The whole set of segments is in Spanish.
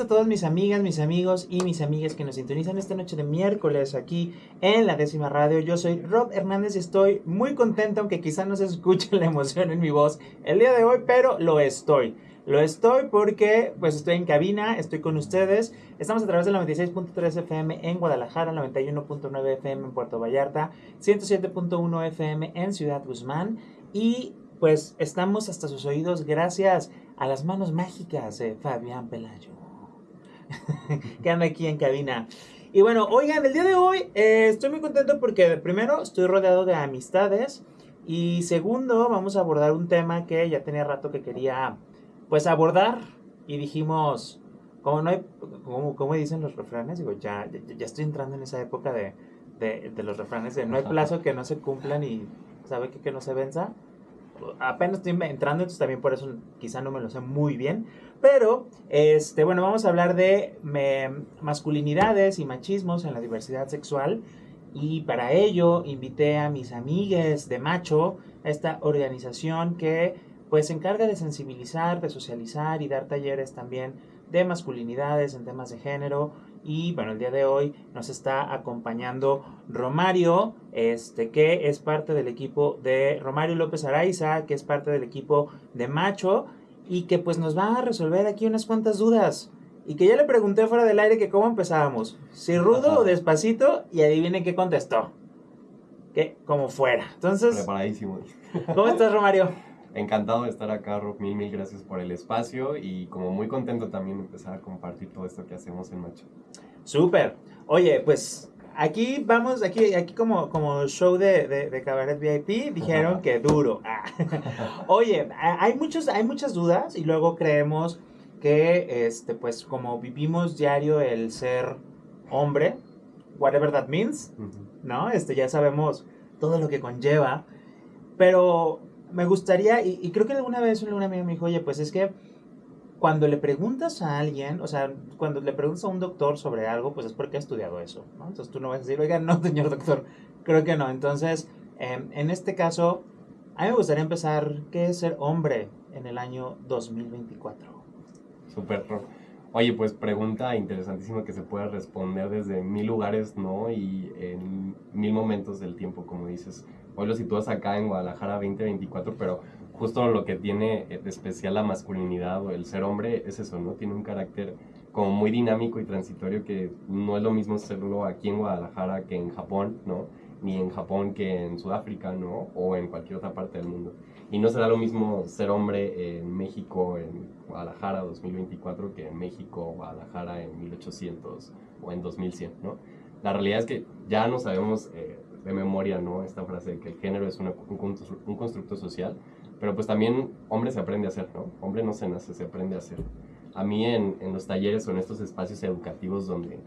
todas mis amigas, mis amigos y mis amigas que nos sintonizan esta noche de miércoles aquí en La Décima Radio. Yo soy Rob Hernández y estoy muy contento, aunque quizá no se escuche la emoción en mi voz el día de hoy, pero lo estoy. Lo estoy porque pues estoy en cabina, estoy con ustedes. Estamos a través de la 96.3 FM en Guadalajara, 91.9 FM en Puerto Vallarta, 107.1 FM en Ciudad Guzmán y pues estamos hasta sus oídos gracias a las manos mágicas de Fabián Pelayo, que anda aquí en cabina. Y bueno, oigan, el día de hoy estoy muy contento porque primero estoy rodeado de amistades y segundo vamos a abordar un tema que ya tenía rato que quería pues abordar y dijimos, como no hay, como dicen los refranes, digo, ya estoy entrando en esa época de los refranes de no hay plazo que no se cumplan y sabe que no se venza. Apenas estoy entrando, entonces también por eso quizá no me lo sé muy bien. Pero, bueno, vamos a hablar de masculinidades y machismos en la diversidad sexual. Y para ello invité a mis amigues de Macho, a esta organización que pues se encarga de sensibilizar, de socializar y dar talleres también de masculinidades en temas de género. Y bueno, el día de hoy nos está acompañando Romario, que es parte del equipo de Romario López Araiza, que es parte del equipo de Macho, y que pues nos va a resolver aquí unas cuantas dudas. Y que ya le pregunté fuera del aire que cómo empezábamos, si rudo o despacito, y adivinen qué contestó. Que como fuera. Entonces, preparadísimo. ¿Cómo estás, Romario? Encantado de estar acá, Rob. Mil gracias por el espacio y como muy contento también de empezar a compartir todo esto que hacemos en Macho. Súper. Oye, pues aquí vamos, aquí como show de Cabaret VIP, dijeron que duro. Oye, hay muchas dudas y luego creemos que, pues como vivimos diario el ser hombre, whatever that means, ¿no? Ya sabemos todo lo que conlleva, pero me gustaría, y creo que alguna vez una amiga me dijo, oye, pues es que cuando le preguntas a alguien, o sea, cuando le preguntas a un doctor sobre algo, pues es porque ha estudiado eso, ¿no? Entonces tú no vas a decir, oiga, no, señor doctor, creo que no. Entonces, en este caso, a mí me gustaría empezar, ¿qué es ser hombre en el año 2024? Súper, Rob. Oye, pues pregunta interesantísima que se puede responder desde 1000 lugares, ¿no? Y en 1000 momentos del tiempo, como dices. Hoy lo sitúas acá en Guadalajara 2024, pero justo lo que tiene de especial la masculinidad o el ser hombre es eso, ¿no? Tiene un carácter como muy dinámico y transitorio que no es lo mismo serlo aquí en Guadalajara que en Japón, ¿no? Ni en Japón que en Sudáfrica, ¿no? O en cualquier otra parte del mundo. Y no será lo mismo ser hombre en México, en Guadalajara 2024, que en México, Guadalajara en 1800 o en 2100, ¿no? La realidad es que ya no sabemos de memoria, ¿no? Esta frase de que el género es un constructo social, pero pues también hombre se aprende a hacer, ¿no? Hombre no se nace, se aprende a hacer. A mí en los talleres o en estos espacios educativos donde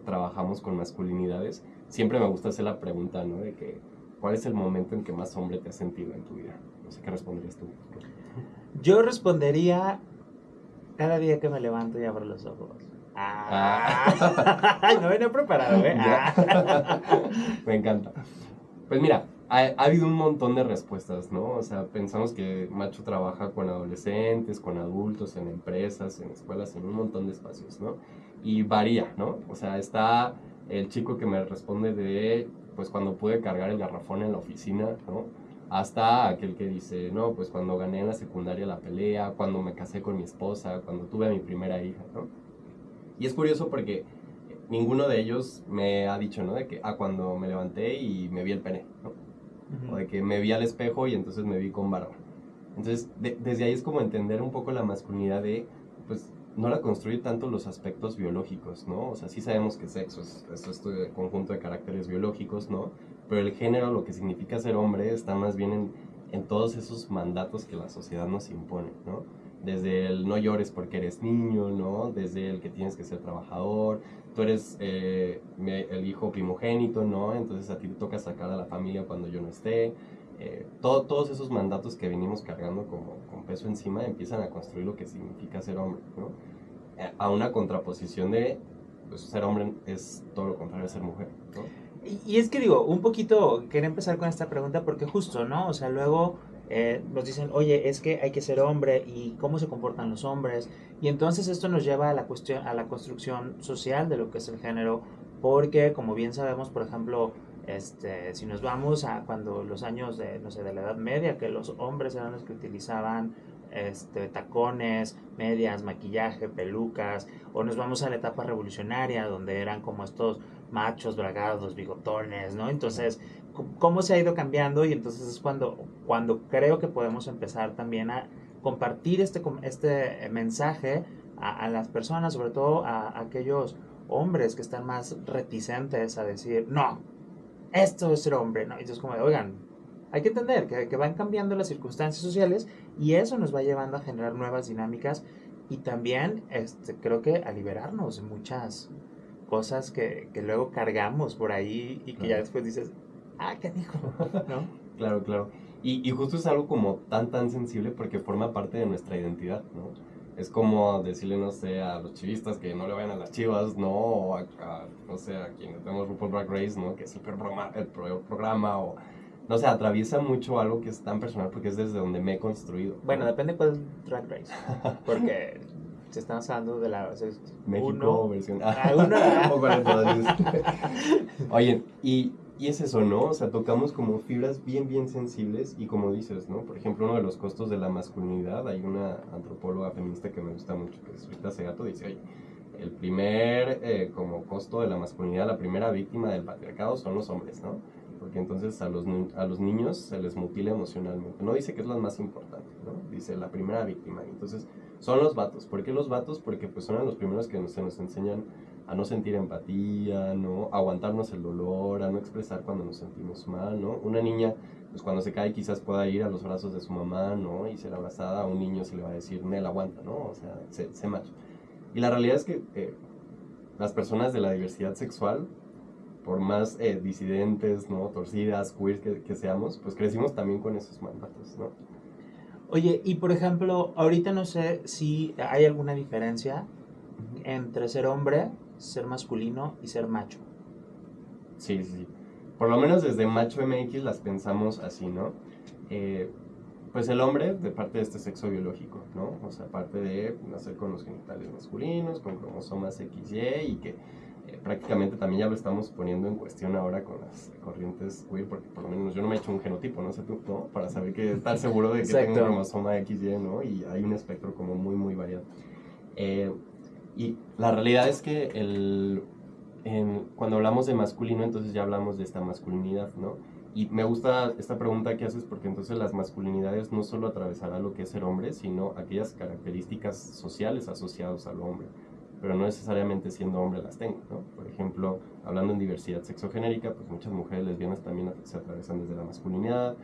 trabajamos con masculinidades, siempre me gusta hacer la pregunta, ¿no? De que, ¿cuál es el momento en que más hombre te has sentido en tu vida? No sé qué responderías tú. Yo respondería cada día que me levanto y abro los ojos. No venía preparado, ¿eh? Me encanta. Pues mira, ha habido un montón de respuestas, ¿no? O sea, pensamos que Macho trabaja con adolescentes, con adultos, en empresas, en escuelas, en un montón de espacios, ¿no? Y varía, ¿no? O sea, está el chico que me responde de, pues cuando pude cargar el garrafón en la oficina, ¿no? Hasta aquel que dice, no, pues cuando gané en la secundaria la pelea, cuando me casé con mi esposa, cuando tuve a mi primera hija, ¿no? Y es curioso porque ninguno de ellos me ha dicho, ¿no? De que, cuando me levanté y me vi el pene, ¿no? O de que me vi al espejo y entonces me vi con barba. Entonces, desde ahí es como entender un poco la masculinidad de, pues, no la construye tanto los aspectos biológicos, ¿no? O sea, sí sabemos que sexo es este conjunto de caracteres biológicos, ¿no? Pero el género, lo que significa ser hombre, está más bien en todos esos mandatos que la sociedad nos impone, ¿no? Desde el no llores porque eres niño, ¿no? Desde el que tienes que ser trabajador, tú eres el hijo primogénito, ¿no? Entonces a ti te toca sacar a la familia cuando yo no esté. Todos esos mandatos que venimos cargando como con peso encima empiezan a construir lo que significa ser hombre, ¿no? A una contraposición de, pues ser hombre es todo lo contrario a ser mujer, ¿no? Y es que digo, un poquito quería empezar con esta pregunta porque justo, ¿no? O sea, luego nos dicen, oye, es que hay que ser hombre y cómo se comportan los hombres. Y entonces esto nos lleva a la cuestión, a la construcción social de lo que es el género, porque como bien sabemos, por ejemplo, si nos vamos a cuando los años de, no sé, de la Edad Media, que los hombres eran los que utilizaban tacones, medias, maquillaje, pelucas, o nos vamos a la etapa revolucionaria, donde eran como estos machos, bragados, bigotones, ¿no? Entonces, cómo se ha ido cambiando y entonces es cuando creo que podemos empezar también a compartir este mensaje a las personas, sobre todo a aquellos hombres que están más reticentes a decir, no, esto es ser hombre, ¿no? Y entonces como de, oigan, hay que entender que van cambiando las circunstancias sociales y eso nos va llevando a generar nuevas dinámicas y también creo que a liberarnos de muchas cosas que luego cargamos por ahí y que ya Claro. después dices, ah, ¿qué dijo? ¿No? Claro, claro. Y justo es algo como tan sensible porque forma parte de nuestra identidad, ¿no? Es como decirle, no sé, a los chivistas que no le vayan a las chivas, ¿no? O no sé, a quienes vemos RuPaul Drag Race, ¿no? Que es el peor programa, o no sé, atraviesa mucho algo que es tan personal porque es desde donde me he construido, ¿no? Bueno, depende cuál Drag Race, porque si estamos hablando de la... México, versión... uno, o con entonces. Oye, y es eso, ¿no? O sea, tocamos como fibras bien sensibles y como dices, ¿no? Por ejemplo, uno de los costos de la masculinidad, hay una antropóloga feminista que me gusta mucho, que es Rita Segato, dice, oye, el primer como costo de la masculinidad, la primera víctima del patriarcado son los hombres, ¿no? Porque entonces a los niños se les mutila emocionalmente. No dice que es lo más importante, ¿no? Dice la primera víctima. Entonces son los vatos. ¿Por qué los vatos? Porque pues son los primeros que se nos enseñan a no sentir empatía, ¿no? A aguantarnos el dolor, a no expresar cuando nos sentimos mal, ¿no? Una niña, pues cuando se cae quizás pueda ir a los brazos de su mamá, ¿no? Y ser abrazada. A un niño se le va a decir, Nel, aguanta, ¿no? O sea, sé macho. Y la realidad es que las personas de la diversidad sexual, por más disidentes, ¿no? Torcidas, queer que seamos, pues crecimos también con esos mandatos, ¿no? Oye, y por ejemplo, ahorita no sé si hay alguna diferencia entre ser hombre, ser masculino y ser macho. Sí. Por lo menos desde Macho MX las pensamos así, ¿no? Pues el hombre, de parte de este sexo biológico, ¿no? O sea, parte de nacer con los genitales masculinos, con cromosomas XY y que prácticamente también ya lo estamos poniendo en cuestión ahora con las corrientes queer, porque por lo menos yo no me he hecho un genotipo, no sé tú, ¿no? Para saber que estar seguro de que tengo un cromosoma XY, ¿no? Y hay un espectro como muy variado. Y la realidad es que cuando hablamos de masculino, entonces ya hablamos de esta masculinidad, ¿no? Y me gusta esta pregunta que haces porque entonces las masculinidades no solo atravesarán lo que es ser hombre, sino aquellas características sociales asociadas al hombre, pero no necesariamente siendo hombre las tengo, ¿no? Por ejemplo, hablando en diversidad sexogenérica, pues muchas mujeres lesbianas también se atravesan desde la masculinidad,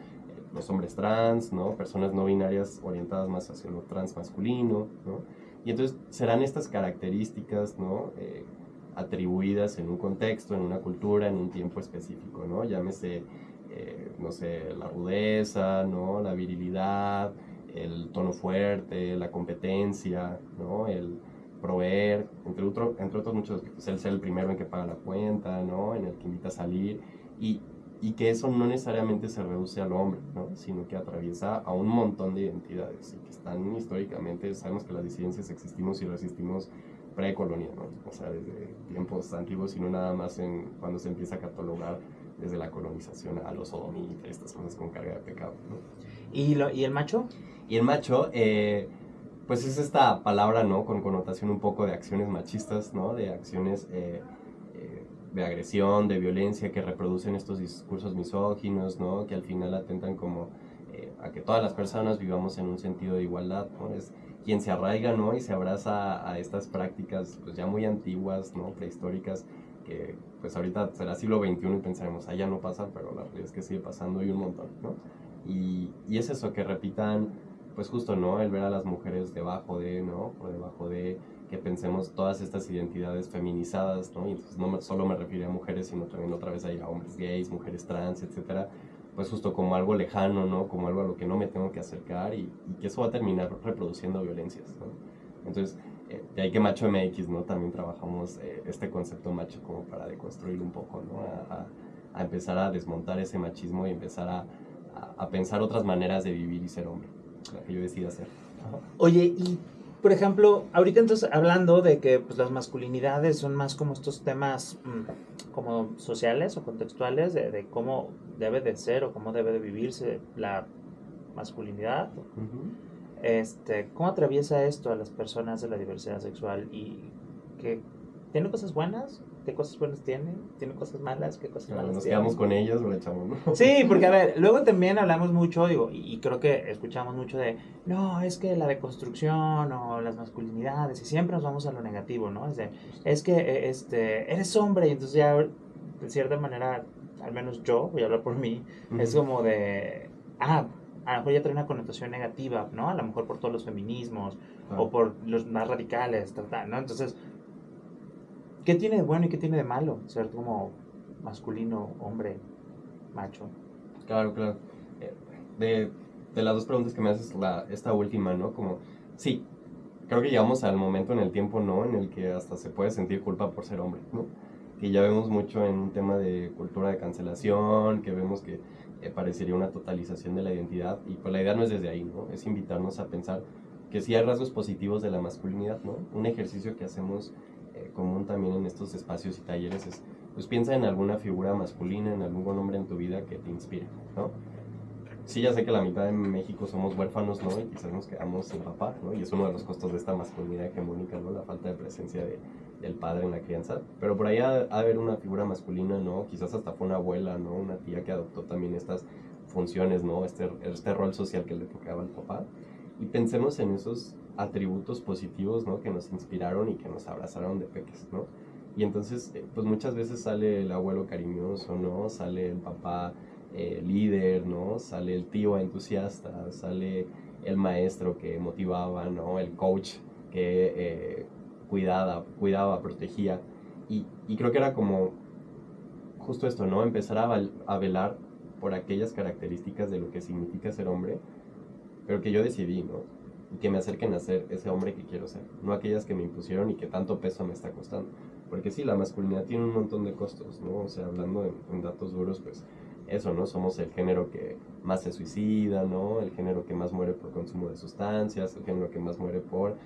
los hombres trans, ¿no? Personas no binarias orientadas más hacia lo transmasculino, ¿no? Y entonces serán estas características, ¿no? Atribuidas en un contexto, en una cultura, en un tiempo específico, ¿no? Llámese, no sé, la rudeza, ¿no? La virilidad, el tono fuerte, la competencia, ¿no? El proveer, entre otros muchos aspectos, el ser el primero en que paga la cuenta, ¿no? En el que invita a salir, y que eso no necesariamente se reduce al hombre, ¿no? Sino que atraviesa a un montón de identidades y que están históricamente, sabemos que las disidencias existimos y resistimos precolonia, ¿no? O sea, desde tiempos antiguos y no nada más cuando se empieza a catalogar desde la colonización a los sodomitas, estas cosas con carga de pecado, ¿no? ¿Y el macho? Y el macho, pues es esta palabra, ¿no? Con connotación un poco de acciones machistas, ¿no? De acciones de agresión, de violencia que reproducen estos discursos misóginos, ¿no? Que al final atentan como a que todas las personas vivamos en un sentido de igualdad, ¿no? Es quien se arraiga, ¿no? Y se abraza a estas prácticas pues ya muy antiguas, ¿no? Prehistóricas, que pues ahorita será siglo XXI y pensaremos, ya no pasa, pero la realidad es que sigue pasando y un montón, ¿no? Y es eso, que repitan, pues justo, ¿no? El ver a las mujeres debajo de, ¿no? Por debajo de, que pensemos todas estas identidades feminizadas, ¿no? Y entonces no solo me refiero a mujeres, sino también otra vez a hombres gays, mujeres trans, etcétera, pues justo como algo lejano, ¿no? Como algo a lo que no me tengo que acercar y que eso va a terminar reproduciendo violencias, ¿no? Entonces, de ahí que Macho MX, ¿no? También trabajamos este concepto macho como para deconstruir un poco, ¿no? A empezar a desmontar ese machismo y empezar a a pensar otras maneras de vivir y ser hombre, la que yo decida ser. Oye, y por ejemplo, ahorita entonces hablando de que pues, las masculinidades son más como estos temas como sociales o contextuales de cómo debe de ser o cómo debe de vivirse la masculinidad. ¿Cómo atraviesa esto a las personas de la diversidad sexual y que tiene cosas buenas? ¿Qué cosas buenas tiene? ¿Tiene cosas malas? ¿Qué cosas malas Nos tiene? quedamos con ellas o le echamos, ¿no? Sí, porque a ver, luego también hablamos mucho, digo, y creo que escuchamos mucho de, no, es que la deconstrucción o las masculinidades, y siempre nos vamos a lo negativo, ¿no? Es que eres hombre, y entonces ya, de cierta manera, al menos yo, voy a hablar por mí, es como de, a lo mejor ya trae una connotación negativa, ¿no? A lo mejor por todos los feminismos, o por los más radicales, ¿no? Entonces, ¿qué tiene de bueno y qué tiene de malo ser como masculino, hombre, macho? Claro, claro. De, de las dos preguntas que me haces, esta última, ¿no? Como, sí, creo que llegamos al momento en el tiempo, ¿no? En el que hasta se puede sentir culpa por ser hombre, ¿no? Que ya vemos mucho en un tema de cultura de cancelación, que vemos que parecería una totalización de la identidad, y pues la idea no es desde ahí, ¿no? Es invitarnos a pensar que sí hay rasgos positivos de la masculinidad, ¿no? Un ejercicio que hacemos común también en estos espacios y talleres es, pues piensa en alguna figura masculina, en algún hombre en tu vida que te inspire, ¿no? Sí, ya sé que la mitad de México somos huérfanos, ¿no? Y quizás nos quedamos sin papá, ¿no? Y es uno de los costos de esta masculinidad hegemónica, ¿no? La falta de presencia del padre en la crianza. Pero por ahí ha de haber una figura masculina, ¿no? Quizás hasta fue una abuela, ¿no? Una tía que adoptó también estas funciones, ¿no? Este rol social que le tocaba al papá. Y pensemos en esos atributos positivos, ¿no? Que nos inspiraron y que nos abrazaron de peques, ¿no? Y entonces, pues muchas veces sale el abuelo cariñoso, ¿no? Sale el papá líder, ¿no? Sale el tío entusiasta, sale el maestro que motivaba, ¿no? El coach que cuidaba, protegía. Y creo que era como justo esto, ¿no? Empezar a velar por aquellas características de lo que significa ser hombre, pero que yo decidí, ¿no? Y que me acerquen a ser ese hombre que quiero ser, no aquellas que me impusieron y que tanto peso me está costando. Porque sí, la masculinidad tiene un montón de costos, ¿no? O sea, hablando en datos duros, pues eso, ¿no? Somos el género que más se suicida, ¿no? El género que más muere por consumo de sustancias, el género que más muere por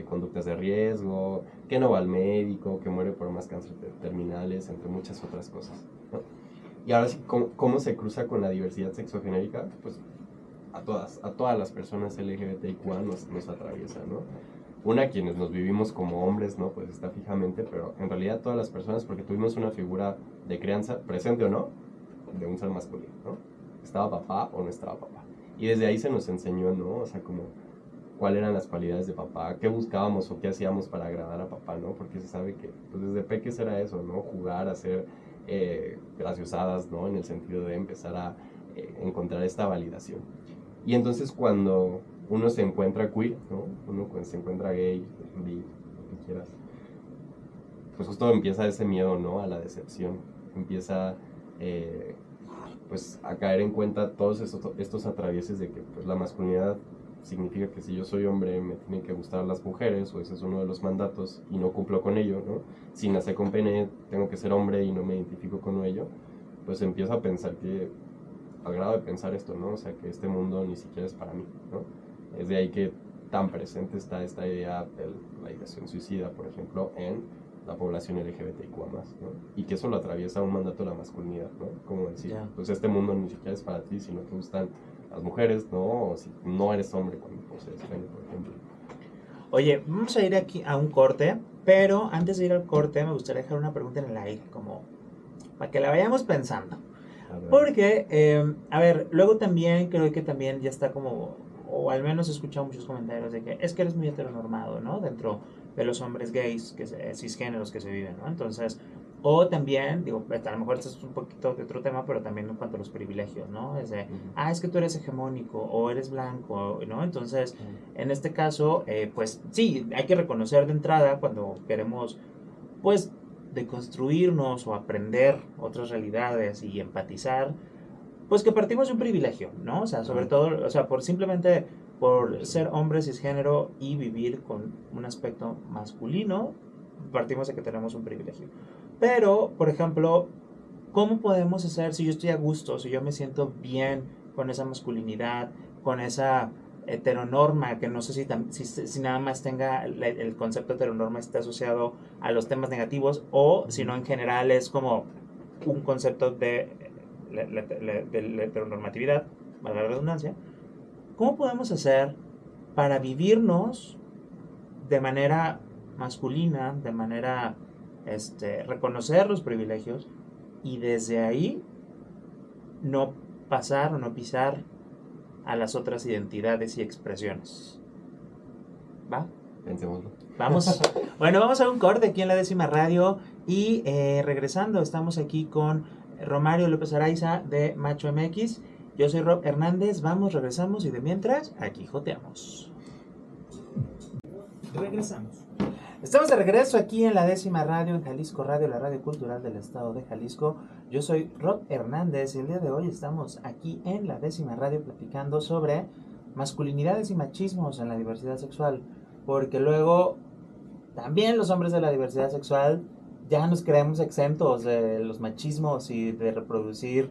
conductas de riesgo, que no va al médico, que muere por más cánceres terminales, entre muchas otras cosas, ¿no? Y ahora sí, ¿cómo se cruza con la diversidad sexogenérica? Pues a todas las personas LGBTIQA nos atraviesa, ¿no? Una, quienes nos vivimos como hombres, ¿no? Pues está fijamente, pero en realidad todas las personas, porque tuvimos una figura de crianza, presente o no, de un ser masculino, ¿no? ¿Estaba papá o no estaba papá? Y desde ahí se nos enseñó, ¿no? O sea, como cuáles eran las cualidades de papá, qué buscábamos o qué hacíamos para agradar a papá, ¿no? Porque se sabe que pues desde peques era eso, ¿no? Jugar, hacer graciosadas, ¿no? En el sentido de empezar a encontrar esta validación. Y entonces cuando uno se encuentra queer, ¿no? Uno cuando se encuentra gay, bi, lo que quieras, pues justo empieza ese miedo, ¿no? A la decepción. Empieza pues a caer en cuenta todos estos atravieses de que pues la masculinidad significa que si yo soy hombre me tienen que gustar las mujeres, o ese es uno de los mandatos y no cumplo con ello, ¿no? Si nací con pene tengo que ser hombre y no me identifico con ello, pues empiezo a pensar que, al grado de pensar esto, ¿no? O sea, que este mundo ni siquiera es para mí, ¿no? Es de ahí que tan presente está esta idea de la ideación suicida, por ejemplo, en la población LGBTIQ+, ¿no? Y que eso lo atraviesa un mandato de la masculinidad, ¿no? Como decir, pues este mundo ni siquiera es para ti, si no te gustan las mujeres, ¿no? O si no eres hombre cuando posees pene, por ejemplo. Oye, vamos a ir aquí a un corte, pero antes de ir al corte me gustaría dejar una pregunta en el aire, como para que la vayamos pensando. Porque, a ver, luego también creo que también ya está como, o al menos he escuchado muchos comentarios de que es que eres muy heteronormado, ¿no? Dentro de los hombres gays, cisgéneros que se viven, ¿no? Entonces, o también, digo, a lo mejor esto es un poquito de otro tema, pero también en cuanto a los privilegios, ¿no? Es de, es que tú eres hegemónico o eres blanco, ¿no? Entonces, en este caso, pues sí, hay que reconocer de entrada cuando queremos, pues, de construirnos o aprender otras realidades y empatizar, pues que partimos de un privilegio, ¿no? O sea, sobre todo, o sea, por simplemente por ser hombre cisgénero y vivir con un aspecto masculino, partimos de que tenemos un privilegio. Pero, por ejemplo, ¿cómo podemos hacer si yo estoy a gusto, si yo me siento bien con esa masculinidad, con esa heteronorma, que no sé si nada más tenga el concepto heteronorma está asociado a los temas negativos o si no en general es como un concepto de la heteronormatividad, valga la redundancia. ¿Cómo podemos hacer para vivirnos de manera masculina, de manera reconocer los privilegios y desde ahí no pasar o no pisar a las otras identidades y expresiones? ¿Va? Pensémoslo. Vamos. Bueno, vamos a un corte aquí en la Décima Radio y regresando, estamos aquí con Romario López Araiza de Macho MX. Yo soy Rob Hernández, vamos, regresamos y de mientras, aquí joteamos. Regresamos. Estamos de regreso aquí en la Décima Radio, en Jalisco Radio, la radio cultural del estado de Jalisco. Yo soy Rob Hernández y el día de hoy estamos aquí en la Décima Radio platicando sobre masculinidades y machismos en la diversidad sexual. Porque luego también los hombres de la diversidad sexual ya nos creemos exentos de los machismos y de reproducir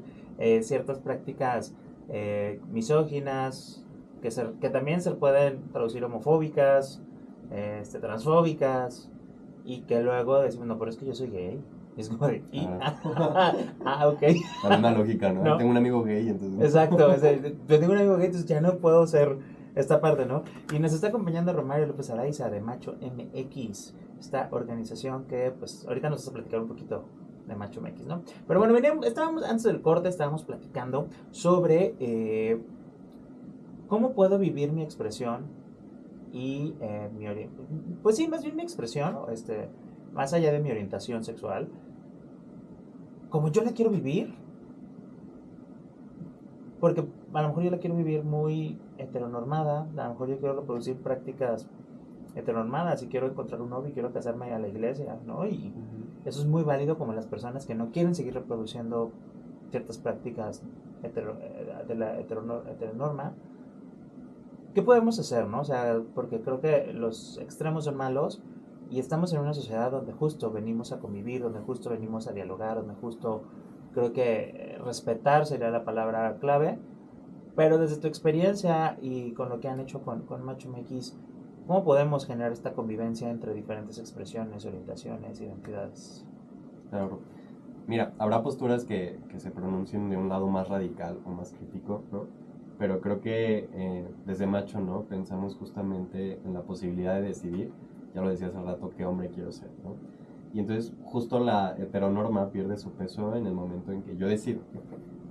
ciertas prácticas misóginas que también se pueden traducir homofóbicas, transfóbicas, y que luego decimos, no, pero es que yo soy gay. Es como de, ok. La misma lógica, ¿no? ¿No? Tengo un amigo gay, entonces... Exacto, yo tengo un amigo gay, entonces ya no puedo ser esta parte, ¿no? Y nos está acompañando Romario López Araiza de Macho MX, esta organización que, pues, ahorita nos vas a platicar un poquito de Macho MX, ¿no? Pero bueno, antes del corte estábamos platicando sobre cómo puedo vivir mi expresión y pues sí, más bien mi expresión, más allá de mi orientación sexual, como yo la quiero vivir, porque a lo mejor yo la quiero vivir muy heteronormada, a lo mejor yo quiero reproducir prácticas heteronormadas y quiero encontrar un novio y quiero casarme a la iglesia, ¿no? Y eso es muy válido como las personas que no quieren seguir reproduciendo ciertas prácticas de la heteronorma. ¿Qué podemos hacer, no? O sea, porque creo que los extremos son malos y estamos en una sociedad donde justo venimos a convivir, donde justo venimos a dialogar, donde justo creo que respetar sería la palabra clave. Pero desde tu experiencia y con lo que han hecho con Macho MX, ¿cómo podemos generar esta convivencia entre diferentes expresiones, orientaciones, identidades? Claro. Mira, habrá posturas que se pronuncien de un lado más radical o más crítico, ¿no? Pero creo que desde Macho, ¿no? Pensamos justamente en la posibilidad de decidir, ya lo decía hace rato, qué hombre quiero ser, ¿no? Y entonces justo la heteronorma pierde su peso en el momento en que yo decido,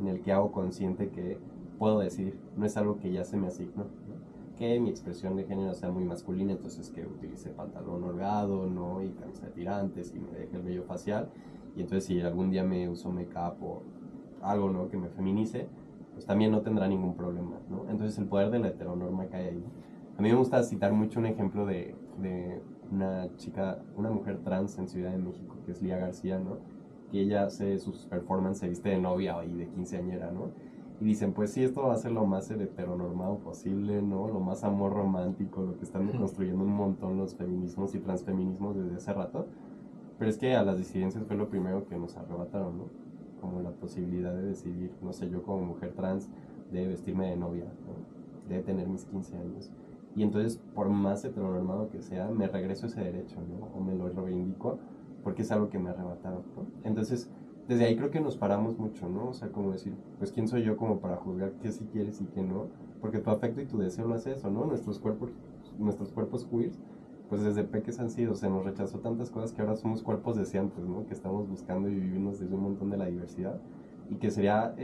en el que hago consciente que puedo decidir, no es algo que ya se me asignó, ¿no? Que mi expresión de género sea muy masculina, entonces que utilice pantalón holgado, ¿no? Y camisa de tirantes y me deje el vello facial, y entonces si algún día me uso make-up o algo, ¿no? Que me feminice, pues también no tendrá ningún problema, ¿no? Entonces el poder de la heteronorma cae ahí. A mí me gusta citar mucho un ejemplo de una chica, una mujer trans en Ciudad de México, que es Lía García, ¿no? Que ella hace sus performances, se viste de novia y de quinceañera, ¿no? Y dicen, pues sí, esto va a ser lo más heteronormado posible, ¿no? Lo más amor romántico, lo que están construyendo un montón los feminismos y transfeminismos desde hace rato. Pero es que a las disidencias fue lo primero que nos arrebataron, ¿no? Como la posibilidad de decidir, no sé, yo como mujer trans, de vestirme de novia, ¿no? De tener mis 15 años. Y entonces, por más heteronormado que sea, me regreso ese derecho, ¿no? O me lo reivindico, porque es algo que me arrebataron, ¿no? Entonces, desde ahí creo que nos paramos mucho, ¿no? O sea, como decir, pues, ¿quién soy yo como para juzgar qué sí quieres y qué no? Porque tu afecto y tu deseo lo hace eso, ¿no? Nuestros cuerpos queers, pues desde peques han sido, se nos rechazó tantas cosas que ahora somos cuerpos deseantes, ¿no? Que estamos buscando y vivimos desde un montón de la diversidad y que sería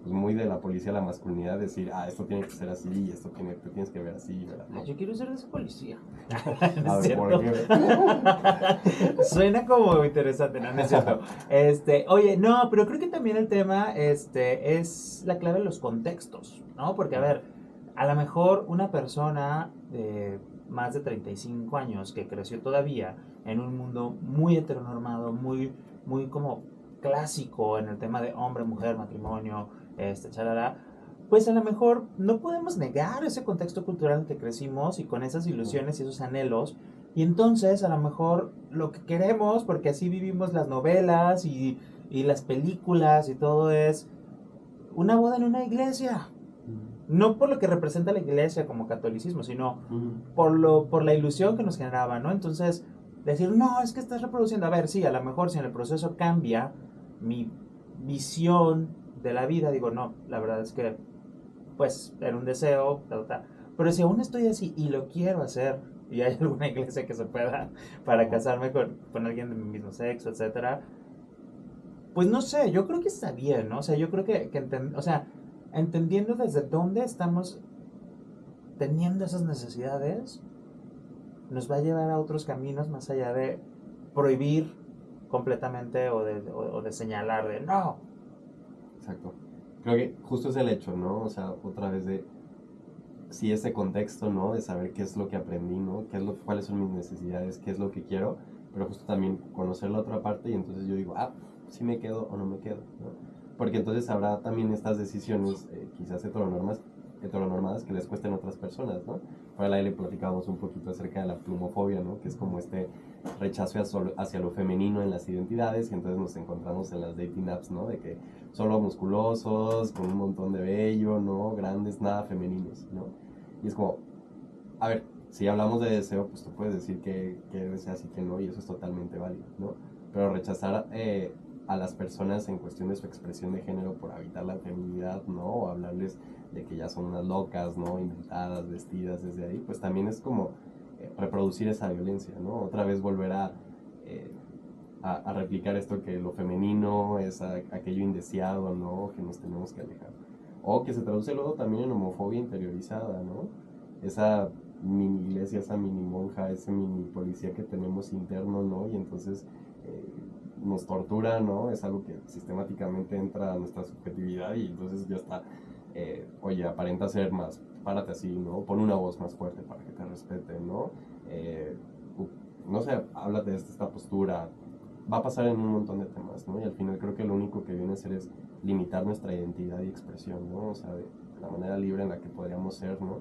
pues muy de la policía la masculinidad decir, esto tiene que ser así y esto te tienes que ver así, ¿verdad? ¿No? Yo quiero ser de esa policía. A ver, ¿por qué? Suena como interesante, no es cierto. Oye, no, pero creo que también el tema es la clave de los contextos, ¿no? Porque, a ver, a lo mejor una persona de más de 35 años que creció todavía en un mundo muy heteronormado, muy como clásico en el tema de hombre, mujer, matrimonio, chalala, pues a lo mejor no podemos negar ese contexto cultural en el que crecimos y con esas ilusiones y esos anhelos. Y entonces a lo mejor lo que queremos, porque así vivimos las novelas y las películas y todo, es una boda en una iglesia. no por lo que representa la iglesia como catolicismo, sino Uh-huh. por la ilusión que nos generaba, ¿no? Entonces, decir, no, es que estás reproduciendo. A ver, sí, a lo mejor si en el proceso cambia mi visión de la vida, digo, no, la verdad es que, pues, era un deseo, tal, tal. Pero si aún estoy así y lo quiero hacer, y hay alguna iglesia que se pueda para Ajá. casarme con alguien de mi mismo sexo, etcétera, pues no sé, yo creo que está bien, ¿no? O sea, yo creo o sea, entendiendo desde dónde estamos teniendo esas necesidades, nos va a llevar a otros caminos más allá de prohibir completamente o de señalar de no. Exacto. Creo que justo es el hecho, ¿no? O sea, otra vez de, sí, ese contexto, ¿no? De saber qué es lo que aprendí, ¿no? Cuáles son mis necesidades, qué es lo que quiero, pero justo también conocer la otra parte y entonces yo digo, ah, sí me quedo o no me quedo, ¿no? Porque entonces habrá también estas decisiones, quizás heteronormadas que les cuesten a otras personas, ¿no? Por ahí le platicábamos un poquito acerca de la plumofobia, ¿no? Que es como este rechazo hacia lo femenino en las identidades y entonces nos encontramos en las dating apps, ¿no? De que solo musculosos, con un montón de vello, ¿no? Grandes, nada femeninos, ¿no? Y es como, a ver, si hablamos de deseo, pues tú puedes decir que deseas y que no, y eso es totalmente válido, ¿no? Pero rechazar a las personas en cuestión de su expresión de género por habitar la feminidad, ¿no? O hablarles de que ya son unas locas, ¿no? Inventadas, vestidas desde ahí, pues también es como reproducir esa violencia, ¿no? Otra vez volver eh, a replicar esto que lo femenino es aquello indeseado, ¿no? Que nos tenemos que alejar. O que se traduce luego también en homofobia interiorizada, ¿no? Esa mini iglesia, esa mini monja, ese mini policía que tenemos interno, ¿no? Y entonces nos tortura, ¿no? Es algo que sistemáticamente entra a nuestra subjetividad y entonces ya está, oye, aparenta ser más, párate así, ¿no? Pon una voz más fuerte para que te respeten, ¿no? Eh, no sé, háblate de esta postura, va a pasar en un montón de temas, ¿no? Y al final creo que lo único que viene a hacer es limitar nuestra identidad y expresión, ¿no? O sea, de la manera libre en la que podríamos ser, ¿no?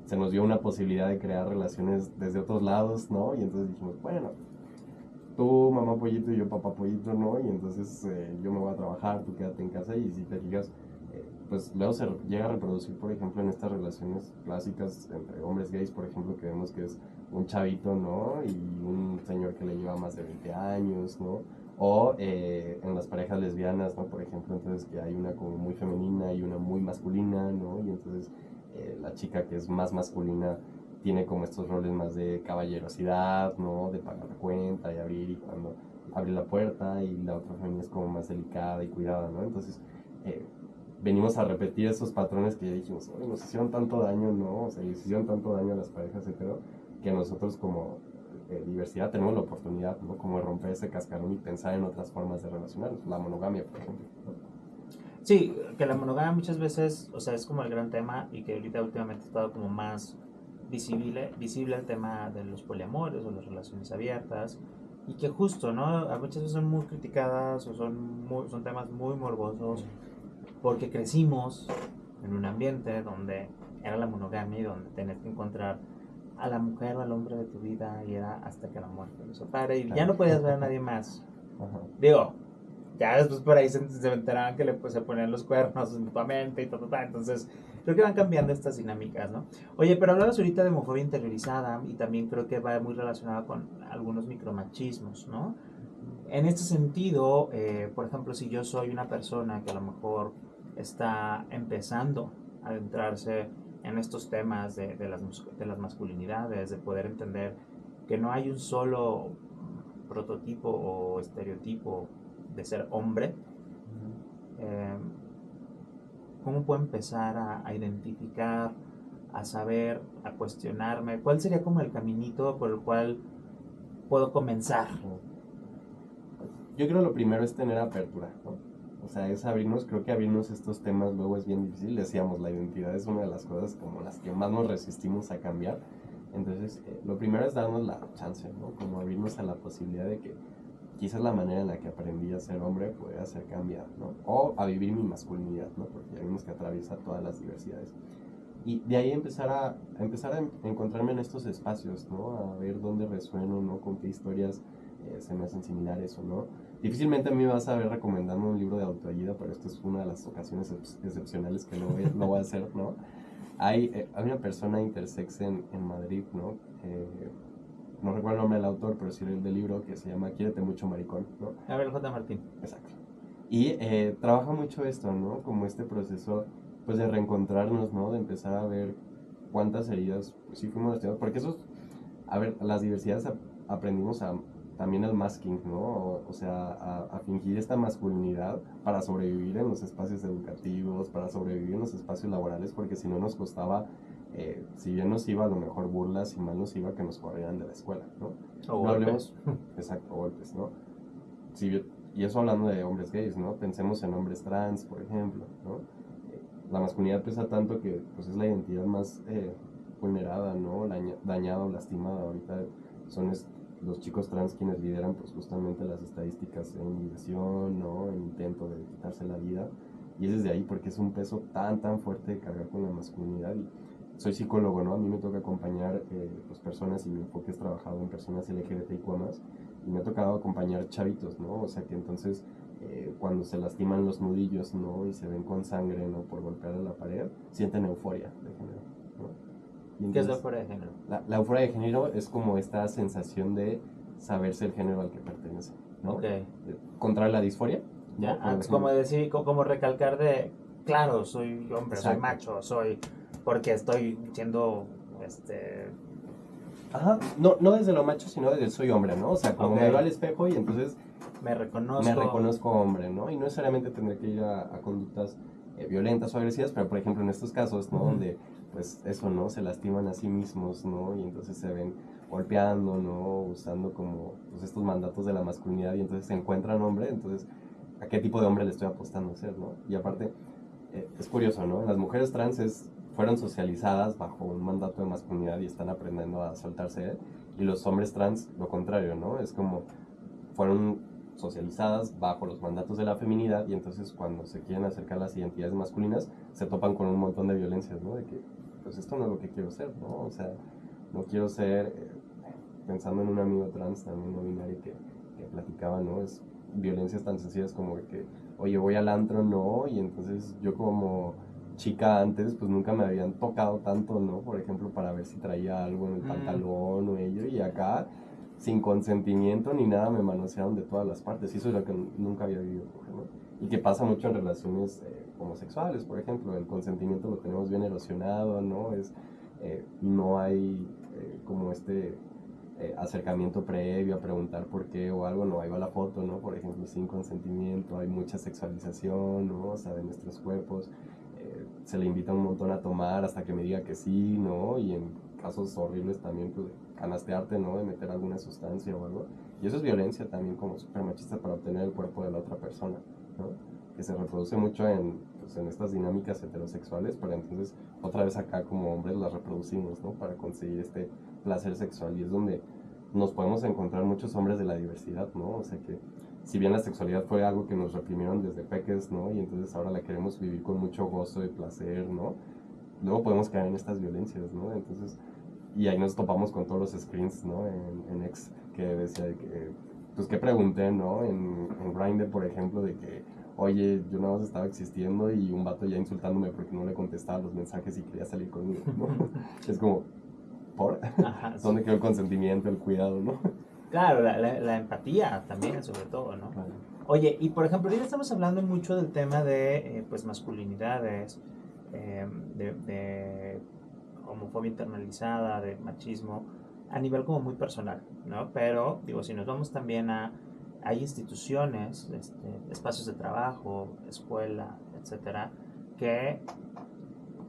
Se nos dio una posibilidad de crear relaciones desde otros lados, ¿no? Y entonces dijimos, bueno, tú mamá pollito y yo papá pollito, ¿no? Y entonces yo me voy a trabajar, tú quédate en casa y si te fijas, pues luego se llega a reproducir, por ejemplo, en estas relaciones clásicas entre hombres gays, por ejemplo, que vemos que es un chavito, ¿no? Y un señor que le lleva más de 20 años, ¿no? O en las parejas lesbianas, ¿no? Por ejemplo, entonces que hay una como muy femenina y una muy masculina, ¿no? Y entonces la chica que es más masculina tiene como estos roles más de caballerosidad, ¿no? De pagar la cuenta y abrir y cuando abre la puerta y la otra femenina es como más delicada y cuidada, ¿no? Entonces, eh, venimos a repetir esos patrones que ya dijimos, oye, nos hicieron tanto daño, ¿no? O sea, les hicieron tanto daño a las parejas hetero que nosotros como diversidad tenemos la oportunidad, ¿no? Como de romper ese cascarón y pensar en otras formas de relacionarnos, la monogamia, por ejemplo, ¿no? Sí, que la monogamia muchas veces, o sea, es como el gran tema y que ahorita últimamente ha estado como más visible el tema de los poliamores o las relaciones abiertas y que justo, ¿no? A muchas veces son muy criticadas o son temas muy morbosos porque crecimos en un ambiente donde era la monogamia y donde tenías que encontrar a la mujer o al hombre de tu vida y era hasta que la muerte los separe y ya Claro. no podías ver a nadie más. Ajá. Digo, ya después por ahí se enteraban que pues, se ponían los cuernos mutuamente y todo, entonces creo que van cambiando estas dinámicas, ¿no? Oye, pero hablabas ahorita de homofobia interiorizada y también creo que va muy relacionada con algunos micromachismos, ¿no? En este sentido, por ejemplo, si yo soy una persona que a lo mejor está empezando a adentrarse en estos temas de las masculinidades, de poder entender que no hay un solo prototipo o estereotipo de ser hombre, eh, ¿cómo puedo empezar a identificar, a saber, a cuestionarme? ¿Cuál sería como el caminito por el cual puedo comenzar? Yo creo lo primero es tener apertura, ¿no? O sea, es abrirnos, creo que abrirnos estos temas luego es bien difícil. Decíamos, la identidad es una de las cosas como las que más nos resistimos a cambiar. Entonces, lo primero es darnos la chance, ¿no? Como abrirnos a la posibilidad de que quizás la manera en la que aprendí a ser hombre puede ser cambiar, ¿no? O a vivir mi masculinidad, ¿no? Porque ya vimos que atraviesa todas las diversidades. Y de ahí empezar a encontrarme en estos espacios, ¿no? A ver dónde resueno, ¿no? Con qué historias se me hacen similares o no. Difícilmente a mí me vas a ver recomendando un libro de autoayuda, pero esta es una de las ocasiones excepcionales que lo voy a hacer, ¿no? hay una persona intersex en Madrid, ¿no? No recuerdo el nombre del autor, pero sí el del libro, que se llama Quiérete mucho, maricón, ¿no? Gabriel J. Martín. Exacto. Y trabaja mucho esto, ¿no? Como este proceso, pues, de reencontrarnos, ¿no? De empezar a ver cuántas heridas, pues, sí fuimos lastimados. Porque eso, a ver, las diversidades aprendimos también al masking, ¿no? O sea, a fingir esta masculinidad para sobrevivir en los espacios educativos, para sobrevivir en los espacios laborales, porque si no nos costaba, si bien nos iba a lo mejor burlas y mal nos iba que nos corrieran de la escuela, ¿no? O No hablemos, golpes. exacto, golpes, ¿no? Y eso hablando de hombres gays, ¿no? Pensemos en hombres trans, por ejemplo, ¿no? La masculinidad pesa tanto que pues, es la identidad más vulnerada, ¿no? Dañada o lastimada. Ahorita son los chicos trans quienes lideran pues justamente las estadísticas en migración, ¿no? En intento de quitarse la vida. Y es desde ahí porque es un peso tan fuerte de cargar con la masculinidad. Y soy psicólogo, ¿no? A mí me toca acompañar pues, personas y mi enfoque es trabajado en personas LGBTIQ+, y me ha tocado acompañar chavitos, ¿no? O sea que entonces cuando se lastiman los nudillos, ¿no? Y se ven con sangre, ¿no? Por golpear a la pared, sienten euforia de género, ¿no? Y entonces, ¿Qué es la euforia de género? La euforia de género es como esta sensación de saberse el género al que pertenece, ¿no? Okay. Contra la disforia, Ya, ¿no? es como decir, como recalcar de, claro, soy hombre, Exacto. soy macho, porque estoy siendo, Ajá, no desde lo macho, sino desde soy hombre, ¿no? O sea, como me veo al espejo y entonces me reconozco hombre, ¿no? Y no necesariamente tendré que ir a conductas violentas o agresivas, pero por ejemplo en estos casos, ¿no? Donde, pues eso, ¿no? Se lastiman a sí mismos, ¿no? Y entonces se ven golpeando, ¿no? Usando como pues, estos mandatos de la masculinidad y entonces se encuentran hombre, entonces, ¿a qué tipo de hombre le estoy apostando a ser, ¿no? Y aparte, es curioso, ¿no? Las mujeres trans fueron socializadas bajo un mandato de masculinidad y están aprendiendo a soltarse, y los hombres trans lo contrario, ¿no? Es como fueron socializadas bajo los mandatos de la feminidad y entonces cuando se quieren acercar a las identidades masculinas se topan con un montón de violencias, ¿no? De que, pues esto no es lo que quiero ser, ¿no? O sea, no quiero ser, pensando en un amigo trans también no binario que platicaba, ¿no? Es violencias tan sencillas como de que, oye, voy al antro, ¿no? Y entonces yo como chica antes, pues nunca me habían tocado tanto, ¿no? Por ejemplo, para ver si traía algo en el pantalón o ello, y acá, sin consentimiento ni nada, me manosearon de todas las partes, y eso es lo que nunca había vivido, ¿no? Y que pasa mucho en relaciones homosexuales, por ejemplo, el consentimiento lo tenemos bien erosionado, ¿no? No hay como acercamiento previo a preguntar por qué o algo, no, ahí va la foto, ¿no? Por ejemplo, sin consentimiento, hay mucha sexualización, ¿no? O sea, de nuestros cuerpos, se le invita un montón a tomar hasta que me diga que sí, ¿no? Y en casos horribles también, pues, canastearte, ¿no? De meter alguna sustancia o algo. Y eso es violencia también como súper machista para obtener el cuerpo de la otra persona, ¿no? Que se reproduce mucho pues, en estas dinámicas heterosexuales, pero entonces otra vez acá como hombres las reproducimos, ¿no? Para conseguir este placer sexual, y es donde nos podemos encontrar muchos hombres de la diversidad, ¿no? O sea que si bien la sexualidad fue algo que nos reprimieron desde peques, ¿no? Y entonces ahora la queremos vivir con mucho gozo y placer, ¿no? Luego podemos caer en estas violencias, ¿no? Entonces, y ahí nos topamos con todos los screens, ¿no? En X, que decía de que, pues que pregunté, ¿no? En Grindr, por ejemplo, de que, oye, yo nada más estaba existiendo y un vato ya insultándome porque no le contestaba los mensajes y quería salir conmigo, ¿no? Es como, ¿por? Ajá, sí. ¿Dónde quedó el consentimiento, el cuidado, no? Claro, la empatía también, sobre todo, ¿no? Vale. Oye, y por ejemplo, ahorita estamos hablando mucho del tema de pues masculinidades, de homofobia internalizada, de machismo, a nivel como muy personal, ¿no? Pero, digo, si nos vamos también hay instituciones, espacios de trabajo, escuela, etcétera, que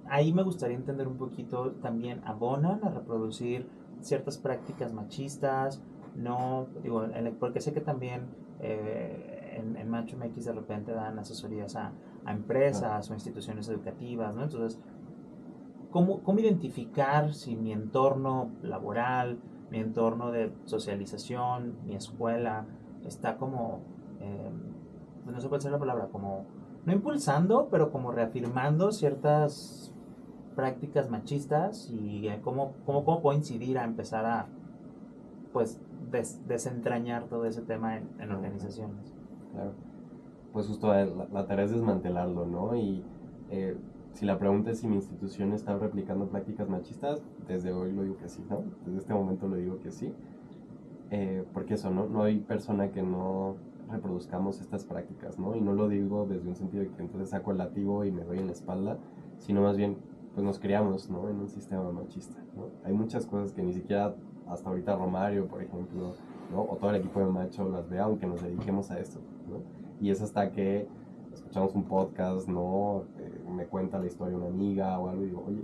ahí me gustaría entender un poquito también abonan a reproducir ciertas prácticas machistas, no, digo, porque sé que también en Macho MX de repente dan asesorías a empresas o instituciones educativas, ¿no? Entonces, ¿cómo identificar si mi entorno laboral, mi entorno de socialización, mi escuela, está como, pues no sé cuál sea la palabra, como, no impulsando, pero como reafirmando ciertas prácticas machistas y cómo puedo incidir a empezar a, pues, desentrañar todo ese tema en organizaciones? Claro. Pues justo la tarea es desmantelarlo, ¿no? Y si la pregunta es si mi institución está replicando prácticas machistas, desde hoy lo digo que sí, ¿no? Desde este momento lo digo que sí. Porque eso, ¿no? No hay persona que no reproduzcamos estas prácticas, ¿no? Y no lo digo desde un sentido de que entonces saco el látigo y me doy en la espalda, sino más bien, pues nos criamos, ¿no? En un sistema machista, ¿no? Hay muchas cosas que ni siquiera hasta ahorita Romario, por ejemplo, ¿no? O todo el equipo de Macho las ve, aunque nos dediquemos a esto, ¿no? Y es hasta que escuchamos un podcast, ¿no? Me cuenta la historia una amiga o algo y digo, oye,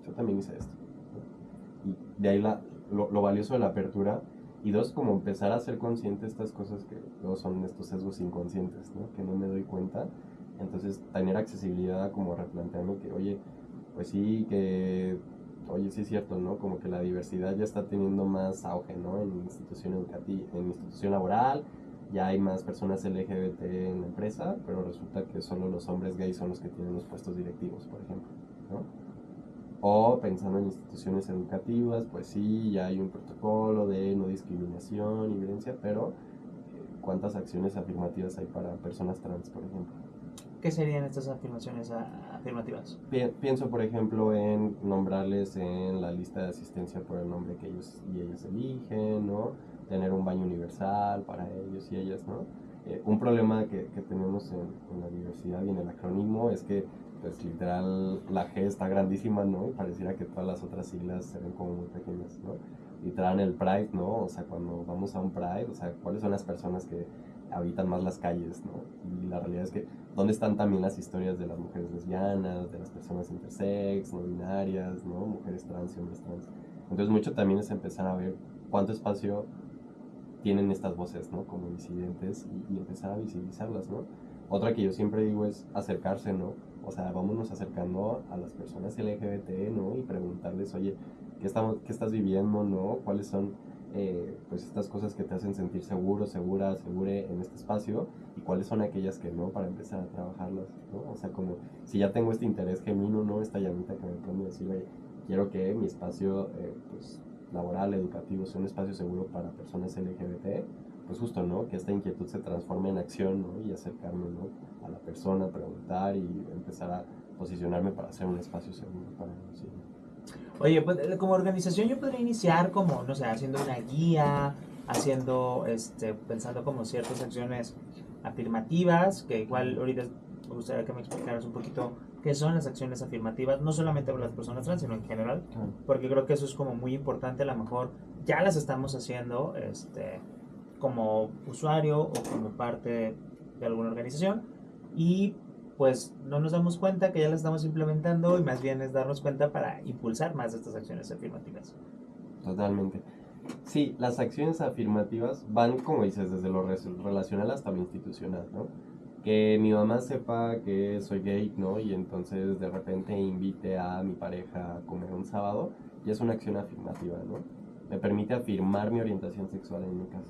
yo también hice esto, ¿no? Y de ahí lo valioso de la apertura. Y dos, como empezar a ser consciente de estas cosas que luego son estos sesgos inconscientes, ¿no? Que no me doy cuenta. Entonces, tener accesibilidad a como replantearme que, oye, pues sí, que, oye, sí es cierto, ¿no? Como que la diversidad ya está teniendo más auge, ¿no? En institución educativa, en institución laboral, ya hay más personas LGBT en la empresa, pero resulta que solo los hombres gays son los que tienen los puestos directivos, por ejemplo, ¿no? O pensando en instituciones educativas, pues sí, ya hay un protocolo de no discriminación y violencia, pero ¿cuántas acciones afirmativas hay para personas trans, por ejemplo? ¿Qué serían estas afirmaciones afirmativas? Pienso, por ejemplo, en nombrarles en la lista de asistencia por el nombre que ellos y ellas eligen, ¿no? Tener un baño universal para ellos y ellas, ¿no? Un problema que tenemos en la diversidad y en el acronismo es que pues literal la G está grandísima, ¿no? Y pareciera que todas las otras siglas se ven como muy pequeñas, ¿no? Literal el Pride, ¿no? O sea, cuando vamos a un Pride, o sea, ¿cuáles son las personas que habitan más las calles, ¿no? Y la realidad es que, ¿dónde están también las historias de las mujeres lesbianas, de las personas intersex, no binarias, ¿no? Mujeres trans y hombres trans? Entonces mucho también es empezar a ver cuánto espacio tienen estas voces, ¿no? Como disidentes y empezar a visibilizarlas, ¿no? Otra que yo siempre digo es acercarse, ¿no? O sea, vámonos acercando a las personas LGBT, ¿no? Y preguntarles, oye, ¿qué estás viviendo, ¿no? ¿Cuáles son, pues, estas cosas que te hacen sentir seguro, segura, segure en este espacio? ¿Y cuáles son aquellas que no, para empezar a trabajarlas, ¿no? O sea, como si ya tengo este interés genuino, ¿no? Esta llamita que me prende decir, oye, quiero que mi espacio, pues, laboral, educativo, sea un espacio seguro para personas LGBT, pues justo, ¿no? Que esta inquietud se transforme en acción, ¿no? Y acercarme, ¿no? A la persona, preguntar y empezar a posicionarme para hacer un espacio seguro para ellos. ¿Sí? Oye, pues como organización yo podría iniciar como, no sé, haciendo una guía, haciendo, pensando como ciertas acciones afirmativas, que igual ahorita me gustaría que me explicaras un poquito qué son las acciones afirmativas, no solamente para las personas trans, sino en general, porque creo que eso es como muy importante, a lo mejor ya las estamos haciendo, como usuario o como parte de alguna organización, y pues no nos damos cuenta que ya las estamos implementando y más bien es darnos cuenta para impulsar más estas acciones afirmativas. Totalmente. Sí, las acciones afirmativas van, como dices, desde lo relacional hasta lo institucional, ¿no? Que mi mamá sepa que soy gay, ¿no? Y entonces de repente invite a mi pareja a comer un sábado, y es una acción afirmativa, ¿no? Me permite afirmar mi orientación sexual en mi casa.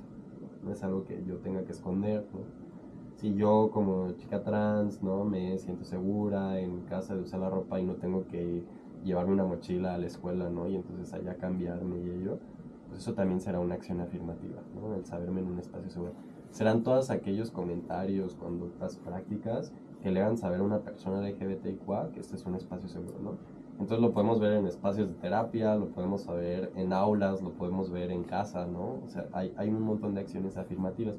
No es algo que yo tenga que esconder, ¿no? Si yo como chica trans, ¿no? Me siento segura en casa de usar la ropa y no tengo que llevarme una mochila a la escuela, ¿no? Y entonces allá cambiarme y ello, pues eso también será una acción afirmativa, ¿no? El saberme en un espacio seguro. Serán todos aquellos comentarios, conductas, prácticas que le hagan saber a una persona LGBTIQA que este es un espacio seguro, ¿no? Entonces lo podemos ver en espacios de terapia, lo podemos ver en aulas, lo podemos ver en casa, ¿no? O sea, hay un montón de acciones afirmativas.